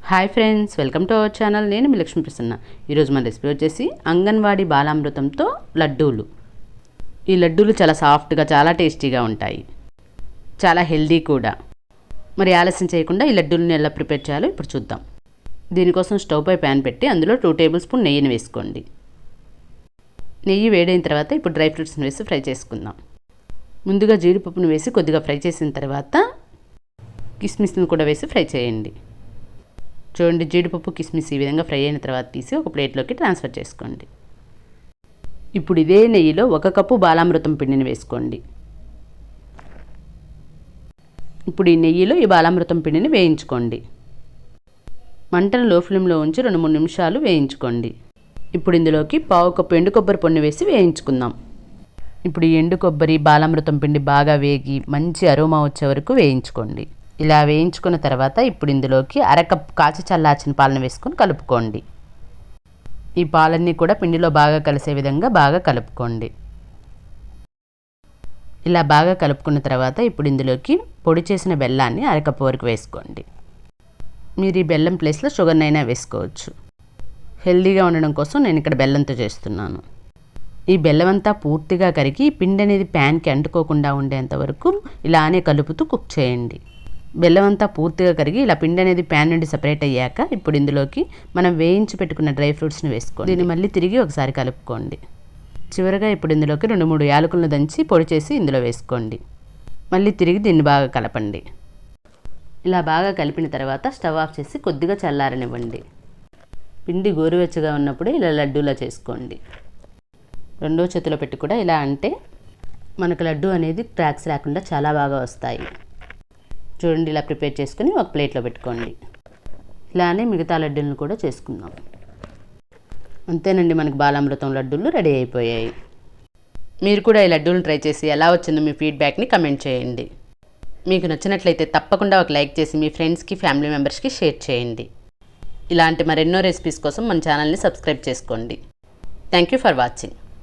Hi friends, welcome to our channel. నేను మీ లక్ష్మీ ప్రసన్న. ఈరోజు మన రెసిపీ వచ్చేసి అంగన్వాడీ బాలామృతంతో లడ్డూలు. ఈ లడ్డూలు చాలా సాఫ్ట్గా, చాలా టేస్టీగా ఉంటాయి, చాలా హెల్దీ కూడా. మరి ఆలస్యం చేయకుండా ఈ లడ్డూలను ఎలా ప్రిపేర్ చేయాలో ఇప్పుడు చూద్దాం. దీనికోసం స్టవ్ పై ప్యాన్ పెట్టి అందులో 2 టేబుల్ స్పూన్ నెయ్యిని వేసుకోండి. నెయ్యి వేడైన తర్వాత ఇప్పుడు డ్రై ఫ్రూట్స్ని వేసి ఫ్రై చేసుకుందాం. ముందుగా జీడిపప్పును వేసి కొద్దిగా ఫ్రై చేసిన తర్వాత కిస్మిస్ని కూడా వేసి ఫ్రై చేయండి. చూడండి, జీడిపప్పు కిస్మిస్ ఈ విధంగా ఫ్రై అయిన తర్వాత తీసి ఒక ప్లేట్లోకి ట్రాన్స్ఫర్ చేసుకోండి. ఇప్పుడు ఇదే నెయ్యిలో 1 కప్పు బాలామృతం పిండిని వేసుకోండి. ఇప్పుడు ఈ నెయ్యిలో ఈ బాలామృతం పిండిని వేయించుకోండి. మంటను లో ఫ్లేమ్లో ఉంచి 2-3 నిమిషాలు వేయించుకోండి. ఇప్పుడు ఇందులోకి 1/2 కప్పు ఎండు కొబ్బరి పొడిని వేసి వేయించుకుందాం. ఇప్పుడు ఈ ఎండు కొబ్బరి బాలామృతం పిండి బాగా వేగి మంచి అరోమా వచ్చే వరకు వేయించుకోండి. ఇలా వేయించుకున్న తర్వాత ఇప్పుడు ఇందులోకి 1/2 కప్పు కాచి చల్లార్చిన పాలను వేసుకొని కలుపుకోండి. ఈ పాలన్నీ కూడా పిండిలో బాగా కలిసే విధంగా బాగా కలుపుకోండి. ఇలా బాగా కలుపుకున్న తర్వాత ఇప్పుడు ఇందులోకి పొడి చేసిన బెల్లాన్ని 1/2 కప్పు వరకు వేసుకోండి. మీరు ఈ బెల్లం ప్లేస్లో షుగర్నైనా వేసుకోవచ్చు. హెల్దీగా ఉండడం కోసం నేను ఇక్కడ బెల్లంతో చేస్తున్నాను. ఈ బెల్లం అంతా పూర్తిగా కరిగి పిండి అనేది ప్యాన్కి అంటుకోకుండా ఉండేంత వరకు ఇలానే కలుపుతూ కుక్ చేయండి. బెల్లం అంతా పూర్తిగా కరిగి ఇలా పిండి అనేది ప్యాన్ నుండి సపరేట్ అయ్యాక ఇప్పుడు ఇందులోకి మనం వేయించి పెట్టుకున్న డ్రై ఫ్రూట్స్ని వేసుకోండి. దీన్ని మళ్ళీ తిరిగి ఒకసారి కలుపుకోండి. చివరగా ఇప్పుడు ఇందులోకి 2-3 యాలకులను దంచి పొడి చేసి ఇందులో వేసుకోండి. మళ్ళీ తిరిగి దీన్ని బాగా కలపండి. ఇలా బాగా కలిపిన తర్వాత స్టవ్ ఆఫ్ చేసి కొద్దిగా చల్లారనివ్వండి. పిండి గోరువెచ్చగా ఉన్నప్పుడే ఇలా లడ్డూలా చేసుకోండి. రెండో చేతిలో పెట్టి కూడా ఇలా అంటే మనకు లడ్డు అనేది క్రాక్స్ రాకుండా చాలా బాగా వస్తాయి. చూడండి, ఇలా ప్రిపేర్ చేసుకుని ఒక ప్లేట్లో పెట్టుకోండి. ఇలానే మిగతా లడ్డూలను కూడా చేసుకుందాం. అంతేనండి, మనకు బాలామృతం లడ్డూలు రెడీ అయిపోయాయి. మీరు కూడా ఈ లడ్డూలను ట్రై చేసి ఎలా వచ్చిందో మీ ఫీడ్బ్యాక్ని కమెంట్ చేయండి. మీకు నచ్చినట్లయితే తప్పకుండా ఒక లైక్ చేసి మీ ఫ్రెండ్స్కి, ఫ్యామిలీ మెంబర్స్కి షేర్ చేయండి. ఇలాంటి మరెన్నో రెసిపీస్ కోసం మన ఛానల్ని సబ్స్క్రైబ్ చేసుకోండి. Thank you for watching.